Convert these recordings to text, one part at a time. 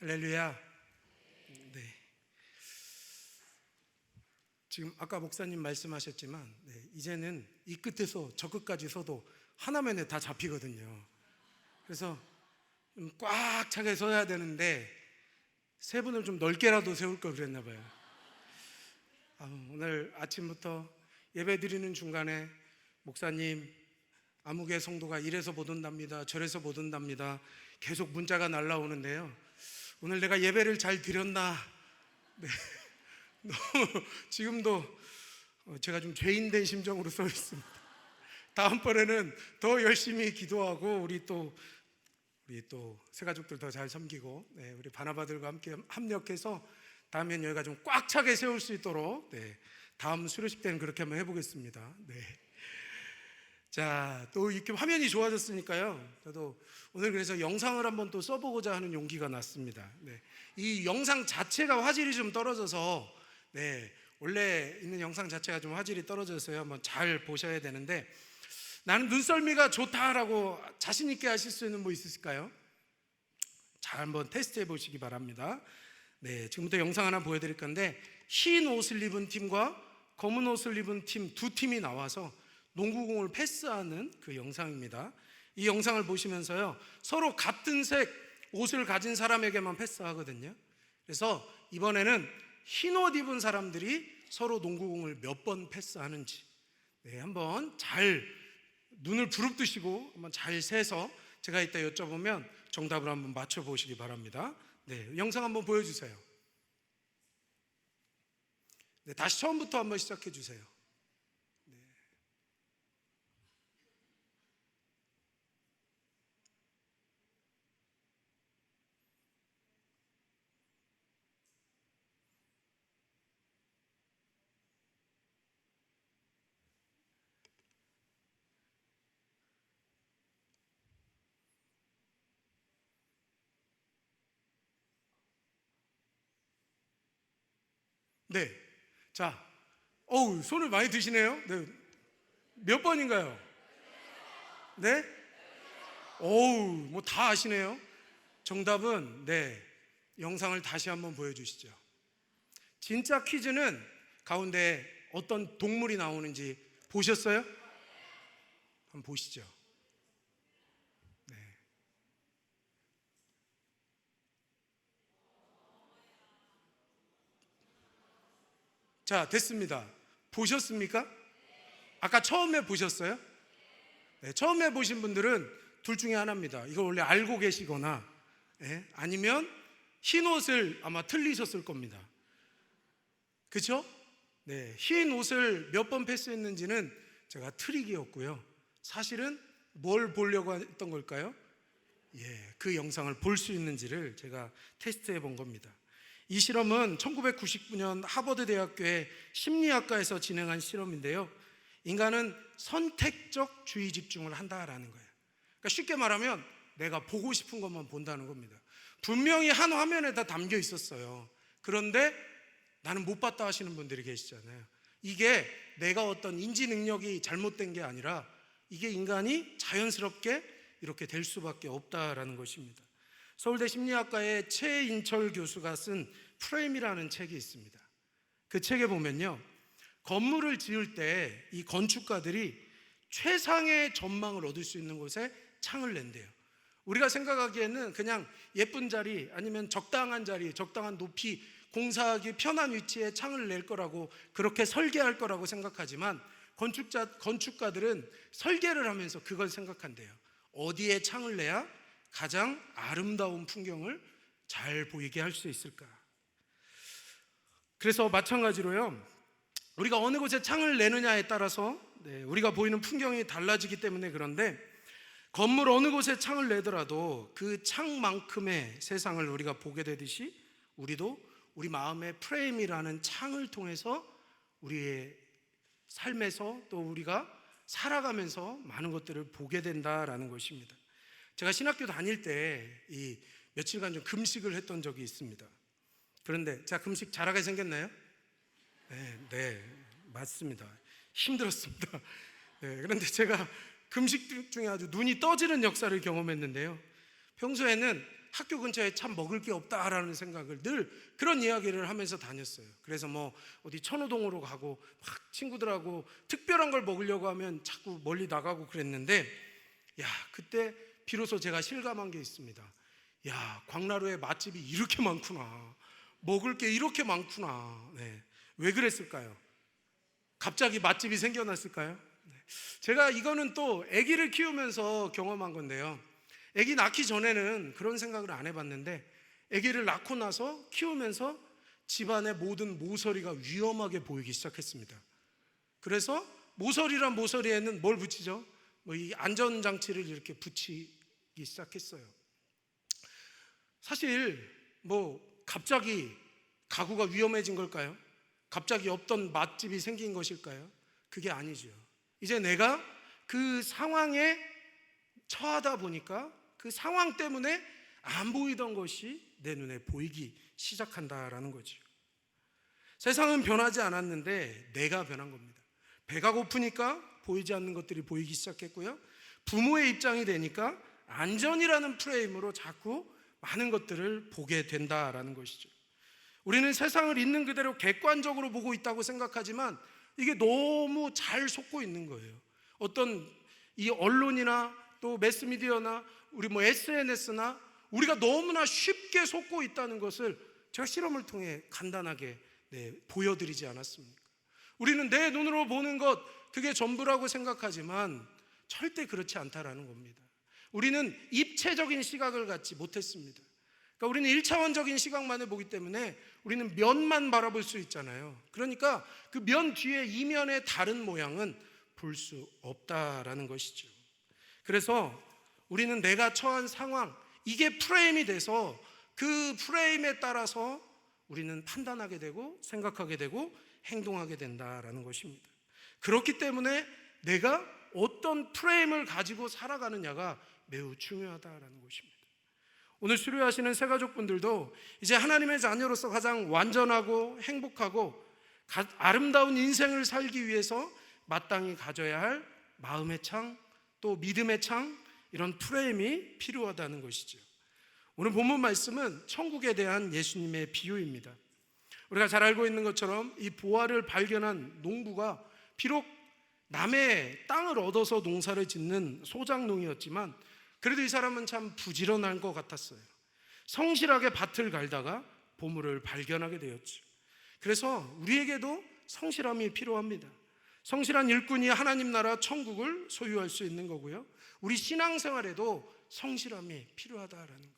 할렐루야. 네. 지금 아까 목사님 말씀하셨지만 이제는 이 끝에서 저 끝까지 서도 하나면에 다 잡히거든요. 그래서 꽉 차게 서야 되는데 세 분을 좀 넓게라도 세울 걸 그랬나 봐요. 오늘 아침부터 예배 드리는 중간에 목사님, 아무개 성도가 이래서 못 온답니다, 저래서 못 온답니다, 계속 문자가 날라오는데요. 오늘 내가 예배를 잘 드렸나? 네. 너무 지금도 제가 좀 죄인된 심정으로 서 있습니다. 다음번에는 더 열심히 기도하고 우리 또 새가족들 더 잘 섬기고 우리 바나바들과 함께 합력해서 다음엔 여기가 좀 꽉 차게 세울 수 있도록 다음 수료식 때는 그렇게 한번 해보겠습니다. 자, 또 이렇게 화면이 좋아졌으니까요, 저도 오늘 그래서 영상을 한번 또 써보고자 하는 용기가 났습니다. 이 영상 자체가 화질이 좀 떨어져서 원래 있는 영상 자체가 좀 화질이 떨어져서요, 한번 잘 보셔야 되는데, 나는 눈썰미가 좋다라고 자신 있게 하실 수 있는 분 있으실까요? 잘 한번 테스트해 보시기 바랍니다. 지금부터 영상 하나 보여드릴 건데, 흰 옷을 입은 팀과 검은 옷을 입은 팀 두 팀이 나와서 농구공을 패스하는 그 영상입니다. 이 영상을 보시면서요, 서로 같은 색 옷을 가진 사람에게만 패스하거든요. 그래서 이번에는 흰 옷 입은 사람들이 서로 농구공을 몇 번 패스하는지 한번 잘 눈을 부릅뜨시고 한번 잘 세서 제가 이따 여쭤보면 정답을 한번 맞춰보시기 바랍니다. 영상 한번 보여주세요. 다시 처음부터 한번 시작해 주세요. 자, 손을 많이 드시네요. 몇 번인가요? 뭐 다 아시네요. 정답은 영상을 다시 한번 보여주시죠. 진짜 퀴즈는 가운데 어떤 동물이 나오는지 보셨어요? 한번 보시죠. 자, 됐습니다. 보셨습니까? 아까 처음에 보셨어요? 처음에 보신 분들은 둘 중에 하나입니다. 이걸 원래 알고 계시거나 아니면 흰 옷을 아마 틀리셨을 겁니다. 그렇죠? 흰 옷을 몇 번 패스했는지는 제가 트릭이었고요, 사실은 뭘 보려고 했던 걸까요? 그 영상을 볼 수 있는지를 제가 테스트해 본 겁니다. 이 실험은 1999년 하버드 대학교의 심리학과에서 진행한 실험인데요, 인간은 선택적 주의 집중을 한다라는 거예요. 그러니까 쉽게 말하면 내가 보고 싶은 것만 본다는 겁니다. 분명히 한 화면에 다 담겨 있었어요. 그런데 나는 못 봤다 하시는 분들이 계시잖아요. 이게 내가 어떤 인지 능력이 잘못된 게 아니라 이게 인간이 자연스럽게 이렇게 될 수밖에 없다라는 것입니다. 서울대 심리학과의 최인철 교수가 쓴 프레임이라는 책이 있습니다. 그 책에 보면요, 건물을 지을 때 이 건축가들이 최상의 전망을 얻을 수 있는 곳에 창을 낸대요. 우리가 생각하기에는 그냥 예쁜 자리 아니면 적당한 자리, 적당한 높이, 공사하기 편한 위치에 창을 낼 거라고, 그렇게 설계할 거라고 생각하지만 건축가들은 설계를 하면서 그걸 생각한대요. 어디에 창을 내야 가장 아름다운 풍경을 잘 보이게 할 수 있을까? 그래서 마찬가지로요, 우리가 어느 곳에 창을 내느냐에 따라서 우리가 보이는 풍경이 달라지기 때문에 그런데, 건물 어느 곳에 창을 내더라도 그 창만큼의 세상을 우리가 보게 되듯이 우리도 우리 마음의 프레임이라는 창을 통해서 우리의 삶에서 또 우리가 살아가면서 많은 것들을 보게 된다라는 것입니다. 제가 신학교 다닐 때 이 며칠간 좀 금식을 했던 적이 있습니다. 그런데 제가 금식 잘하게 생겼나요? 네, 맞습니다. 힘들었습니다. 그런데 제가 금식 중에 아주 눈이 떠지는 역사를 경험했는데요, 평소에는 학교 근처에 참 먹을 게 없다라는 생각을 늘 그런 이야기를 하면서 다녔어요. 그래서 뭐 어디 천호동으로 가고 막 친구들하고 특별한 걸 먹으려고 하면 자꾸 멀리 나가고 그랬는데, 그때 비로소 제가 실감한 게 있습니다. 광나루에 맛집이 이렇게 많구나, 먹을 게 이렇게 많구나. 왜 그랬을까요? 갑자기 맛집이 생겨났을까요? 제가 이거는 또 아기를 키우면서 경험한 건데요, 아기 낳기 전에는 그런 생각을 안 해봤는데 아기를 낳고 나서 키우면서 집안의 모든 모서리가 위험하게 보이기 시작했습니다. 그래서 모서리란 모서리에는 뭘 붙이죠? 이 안전장치를 이렇게 붙이기 시작했어요. 사실 갑자기 가구가 위험해진 걸까요? 갑자기 없던 맛집이 생긴 것일까요? 그게 아니죠. 이제 내가 그 상황에 처하다 보니까 그 상황 때문에 안 보이던 것이 내 눈에 보이기 시작한다라는 거죠. 세상은 변하지 않았는데 내가 변한 겁니다. 배가 고프니까 보이지 않는 것들이 보이기 시작했고요, 부모의 입장이 되니까 안전이라는 프레임으로 자꾸 많은 것들을 보게 된다라는 것이죠. 우리는 세상을 있는 그대로 객관적으로 보고 있다고 생각하지만 이게 너무 잘 속고 있는 거예요. 어떤 이 언론이나 또 매스미디어나 우리 SNS나 우리가 너무나 쉽게 속고 있다는 것을 제가 실험을 통해 간단하게 보여드리지 않았습니까? 우리는 내 눈으로 보는 것, 그게 전부라고 생각하지만 절대 그렇지 않다라는 겁니다. 우리는 입체적인 시각을 갖지 못했습니다. 그러니까 우리는 1차원적인 시각만을 보기 때문에 우리는 면만 바라볼 수 있잖아요. 그러니까 그 면 뒤에 이면의 다른 모양은 볼 수 없다라는 것이죠. 그래서 우리는 내가 처한 상황, 이게 프레임이 돼서 그 프레임에 따라서 우리는 판단하게 되고 생각하게 되고 행동하게 된다라는 것입니다. 그렇기 때문에 내가 어떤 프레임을 가지고 살아가느냐가 매우 중요하다라는 것입니다. 오늘 수료하시는 새가족분들도 이제 하나님의 자녀로서 가장 완전하고 행복하고 아름다운 인생을 살기 위해서 마땅히 가져야 할 마음의 창, 또 믿음의 창, 이런 프레임이 필요하다는 것이죠. 오늘 본문 말씀은 천국에 대한 예수님의 비유입니다. 우리가 잘 알고 있는 것처럼 이 보화를 발견한 농부가 비록 남의 땅을 얻어서 농사를 짓는 소작농이었지만 그래도 이 사람은 참 부지런한 것 같았어요. 성실하게 밭을 갈다가 보물을 발견하게 되었죠. 그래서 우리에게도 성실함이 필요합니다. 성실한 일꾼이 하나님 나라 천국을 소유할 수 있는 거고요, 우리 신앙생활에도 성실함이 필요하다라는 거예요.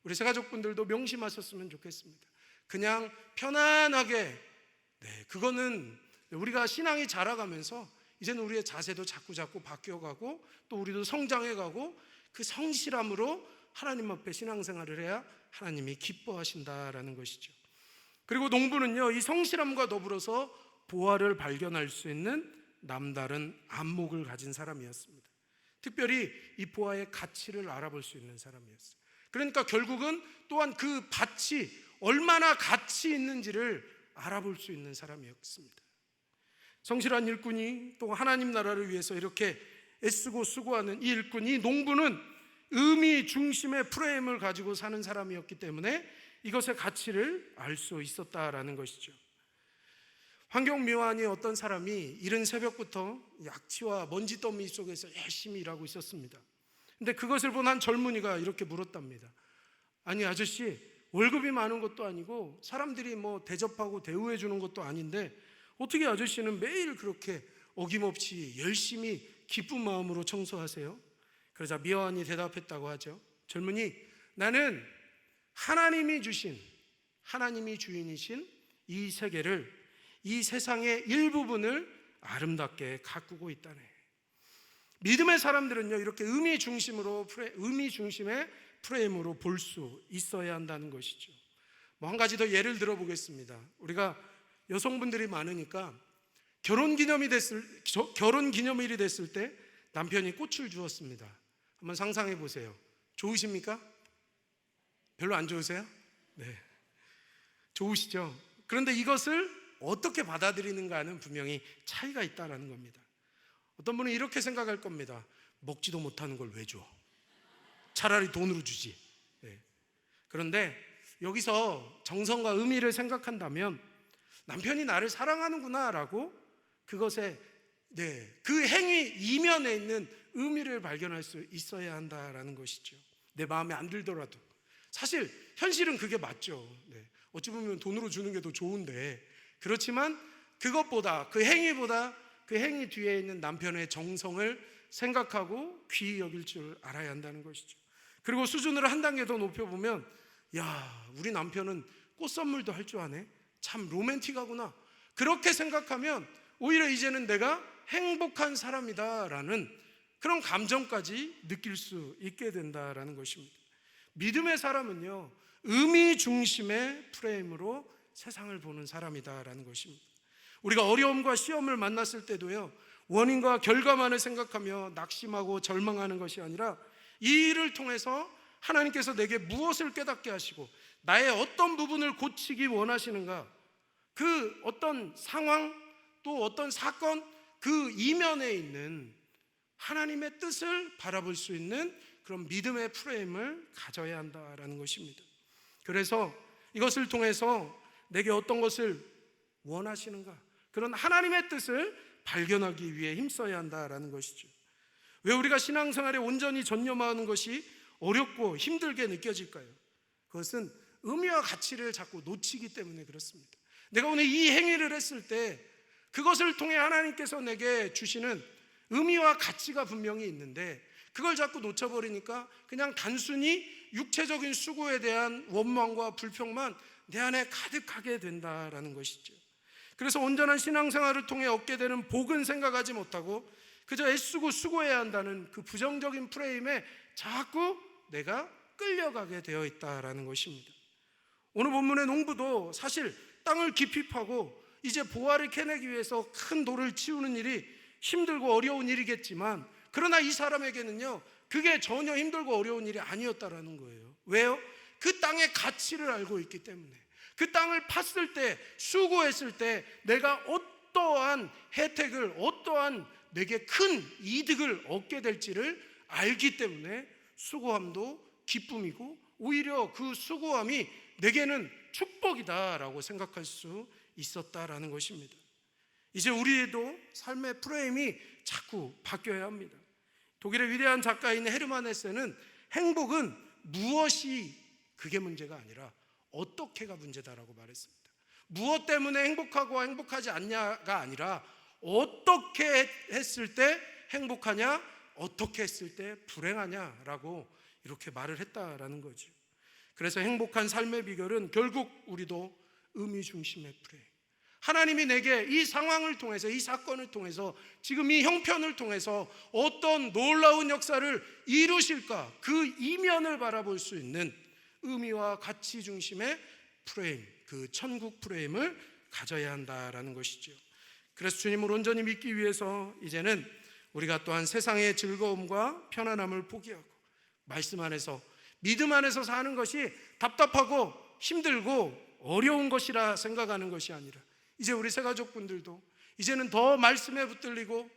우리 새가족분들도 명심하셨으면 좋겠습니다. 그냥 편안하게, 그거는 우리가 신앙이 자라가면서 이제는 우리의 자세도 자꾸 바뀌어가고 또 우리도 성장해가고 그 성실함으로 하나님 앞에 신앙생활을 해야 하나님이 기뻐하신다라는 것이죠. 그리고 농부는요, 이 성실함과 더불어서 보화를 발견할 수 있는 남다른 안목을 가진 사람이었습니다. 특별히 이 보화의 가치를 알아볼 수 있는 사람이었어요. 그러니까 결국은 또한 그 밭이 얼마나 가치 있는지를 알아볼 수 있는 사람이었습니다. 성실한 일꾼이 또 하나님 나라를 위해서 이렇게 애쓰고 수고하는 이 일꾼, 이 농부는 의미 중심의 프레임을 가지고 사는 사람이었기 때문에 이것의 가치를 알 수 있었다라는 것이죠. 환경미화원이 어떤 사람이 이른 새벽부터 약취와 먼지 더미 속에서 열심히 일하고 있었습니다. 근데 그것을 본 한 젊은이가 이렇게 물었답니다. 아니 아저씨, 월급이 많은 것도 아니고 사람들이 대접하고 대우해 주는 것도 아닌데 어떻게 아저씨는 매일 그렇게 어김없이 열심히 기쁜 마음으로 청소하세요? 그러자 미화원이 대답했다고 하죠. 젊은이, 나는 하나님이 주신, 하나님이 주인이신 이 세계를, 이 세상의 일부분을 아름답게 가꾸고 있다네. 믿음의 사람들은요, 이렇게 의미 중심의 프레임으로 볼 수 있어야 한다는 것이죠. 한 가지 더 예를 들어 보겠습니다. 우리가 여성분들이 많으니까 결혼 기념일이 됐을 때 남편이 꽃을 주었습니다. 한번 상상해 보세요. 좋으십니까? 별로 안 좋으세요? 네, 좋으시죠? 그런데 이것을 어떻게 받아들이는가는 분명히 차이가 있다는 겁니다. 어떤 분은 이렇게 생각할 겁니다. 먹지도 못하는 걸 왜 줘? 차라리 돈으로 주지. 네. 그런데 여기서 정성과 의미를 생각한다면 남편이 나를 사랑하는구나 라고 그것에 그 행위 이면에 있는 의미를 발견할 수 있어야 한다라는 것이죠. 내 마음에 안 들더라도. 사실 현실은 그게 맞죠. 어찌 보면 돈으로 주는 게 더 좋은데, 그렇지만 그것보다, 그 행위보다 그 행위 뒤에 있는 남편의 정성을 생각하고 귀히 여길 줄 알아야 한다는 것이죠. 그리고 수준을 한 단계 더 높여보면, 야, 우리 남편은 꽃 선물도 할 줄 아네, 참 로맨틱하구나, 그렇게 생각하면 오히려 이제는 내가 행복한 사람이다라는 그런 감정까지 느낄 수 있게 된다라는 것입니다. 믿음의 사람은요, 의미 중심의 프레임으로 세상을 보는 사람이다라는 것입니다. 우리가 어려움과 시험을 만났을 때도요, 원인과 결과만을 생각하며 낙심하고 절망하는 것이 아니라 이 일을 통해서 하나님께서 내게 무엇을 깨닫게 하시고 나의 어떤 부분을 고치기 원하시는가, 그 어떤 상황 또 어떤 사건, 그 이면에 있는 하나님의 뜻을 바라볼 수 있는 그런 믿음의 프레임을 가져야 한다라는 것입니다. 그래서 이것을 통해서 내게 어떤 것을 원하시는가, 그런 하나님의 뜻을 발견하기 위해 힘써야 한다라는 것이죠. 왜 우리가 신앙생활에 온전히 전념하는 것이 어렵고 힘들게 느껴질까요? 그것은 의미와 가치를 자꾸 놓치기 때문에 그렇습니다. 내가 오늘 이 행위를 했을 때 그것을 통해 하나님께서 내게 주시는 의미와 가치가 분명히 있는데 그걸 자꾸 놓쳐버리니까 그냥 단순히 육체적인 수고에 대한 원망과 불평만 내 안에 가득하게 된다라는 것이죠. 그래서 온전한 신앙생활을 통해 얻게 되는 복은 생각하지 못하고 그저 애쓰고 수고해야 한다는 그 부정적인 프레임에 자꾸 내가 끌려가게 되어 있다라는 것입니다. 오늘 본문의 농부도 사실 땅을 깊이 파고 이제 보화를 캐내기 위해서 큰 돌을 치우는 일이 힘들고 어려운 일이겠지만, 그러나 이 사람에게는요, 그게 전혀 힘들고 어려운 일이 아니었다라는 거예요. 왜요? 그 땅의 가치를 알고 있기 때문에. 그 땅을 팠을 때, 수고했을 때 내가 어떠한 혜택을, 어떠한 내게 큰 이득을 얻게 될지를 알기 때문에 수고함도 기쁨이고 오히려 그 수고함이 내게는 축복이다라고 생각할 수 있었다라는 것입니다. 이제 우리도 삶의 프레임이 자꾸 바뀌어야 합니다. 독일의 위대한 작가인 헤르만 헤세는 행복은 무엇이 그게 문제가 아니라 어떻게가 문제다라고 말했습니다. 무엇 때문에 행복하고 행복하지 않냐가 아니라 어떻게 했을 때 행복하냐, 어떻게 했을 때 불행하냐라고 이렇게 말을 했다라는 거죠. 그래서 행복한 삶의 비결은 결국 우리도 의미 중심의 프레임, 하나님이 내게 이 상황을 통해서, 이 사건을 통해서, 지금 이 형편을 통해서 어떤 놀라운 역사를 이루실까, 그 이면을 바라볼 수 있는 의미와 가치 중심의 프레임, 그 천국 프레임을 가져야 한다라는 것이죠. 그래서 주님을 온전히 믿기 위해서 이제는 우리가 또한 세상의 즐거움과 편안함을 포기하고 말씀 안에서, 믿음 안에서 사는 것이 답답하고 힘들고 어려운 것이라 생각하는 것이 아니라, 이제 우리 새가족분들도 이제는 더 말씀에 붙들리고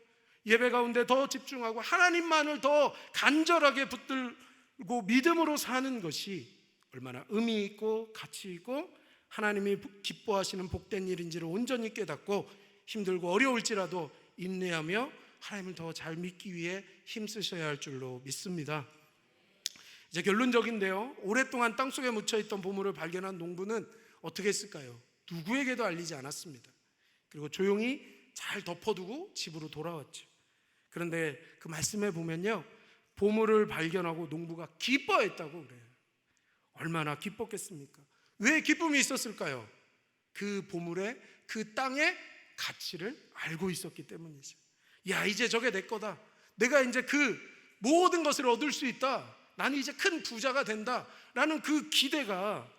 예배 가운데 더 집중하고 하나님만을 더 간절하게 붙들고 믿음으로 사는 것이 얼마나 의미 있고 가치 있고 하나님이 기뻐하시는 복된 일인지를 온전히 깨닫고 힘들고 어려울지라도 인내하며 하나님을 더 잘 믿기 위해 힘쓰셔야 할 줄로 믿습니다. 이제 결론적인데요, 오랫동안 땅속에 묻혀있던 보물을 발견한 농부는 어떻게 했을까요? 누구에게도 알리지 않았습니다. 그리고 조용히 잘 덮어두고 집으로 돌아왔죠. 그런데 그 말씀에 보면요, 보물을 발견하고 농부가 기뻐했다고 그래요. 얼마나 기뻤겠습니까? 왜 기쁨이 있었을까요? 그 보물의, 그 땅의 가치를 알고 있었기 때문이죠. 야, 이제 저게 내 거다, 내가 이제 그 모든 것을 얻을 수 있다, 나는 이제 큰 부자가 된다 라는 그 기대가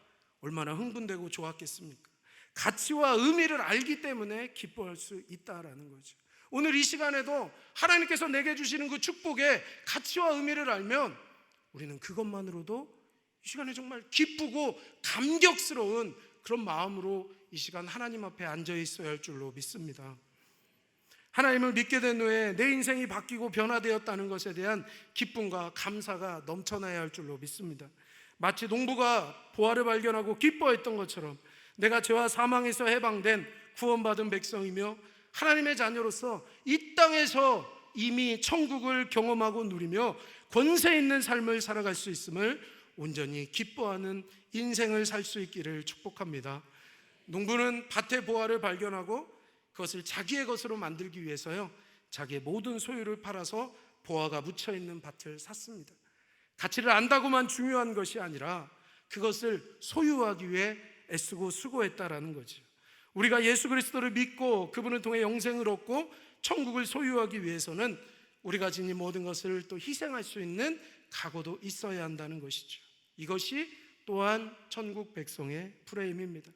얼마나 흥분되고 좋았겠습니까? 가치와 의미를 알기 때문에 기뻐할 수 있다라는 거죠. 오늘 이 시간에도 하나님께서 내게 주시는 그 축복의 가치와 의미를 알면 우리는 그것만으로도 이 시간에 정말 기쁘고 감격스러운 그런 마음으로 이 시간 하나님 앞에 앉아 있어야 할 줄로 믿습니다. 하나님을 믿게 된 후에 내 인생이 바뀌고 변화되었다는 것에 대한 기쁨과 감사가 넘쳐나야 할 줄로 믿습니다. 마치 농부가 보화를 발견하고 기뻐했던 것처럼 내가 죄와 사망에서 해방된 구원받은 백성이며 하나님의 자녀로서 이 땅에서 이미 천국을 경험하고 누리며 권세 있는 삶을 살아갈 수 있음을 온전히 기뻐하는 인생을 살 수 있기를 축복합니다. 농부는 밭의 보화를 발견하고 그것을 자기의 것으로 만들기 위해서요, 자기의 모든 소유를 팔아서 보화가 묻혀있는 밭을 샀습니다. 가치를 안다고만 중요한 것이 아니라 그것을 소유하기 위해 애쓰고 수고했다라는 거죠. 우리가 예수 그리스도를 믿고 그분을 통해 영생을 얻고 천국을 소유하기 위해서는 우리가 지닌 모든 것을 또 희생할 수 있는 각오도 있어야 한다는 것이죠. 이것이 또한 천국 백성의 프레임입니다.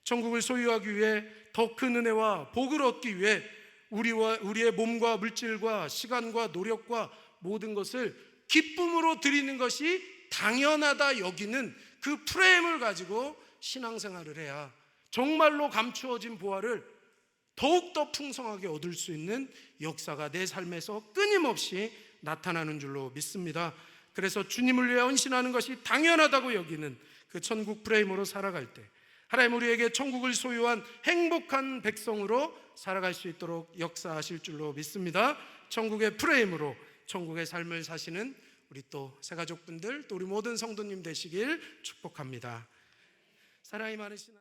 천국을 소유하기 위해 더 큰 은혜와 복을 얻기 위해 우리의 몸과 물질과 시간과 노력과 모든 것을 기쁨으로 드리는 것이 당연하다 여기는 그 프레임을 가지고 신앙생활을 해야 정말로 감추어진 보화를 더욱더 풍성하게 얻을 수 있는 역사가 내 삶에서 끊임없이 나타나는 줄로 믿습니다. 그래서 주님을 위해 헌신하는 것이 당연하다고 여기는 그 천국 프레임으로 살아갈 때 하나님 우리에게 천국을 소유한 행복한 백성으로 살아갈 수 있도록 역사하실 줄로 믿습니다. 천국의 프레임으로 천국의 삶을 사시는 우리 또 새가족분들 또 우리 모든 성도님 되시길 축복합니다. 사랑이 많으신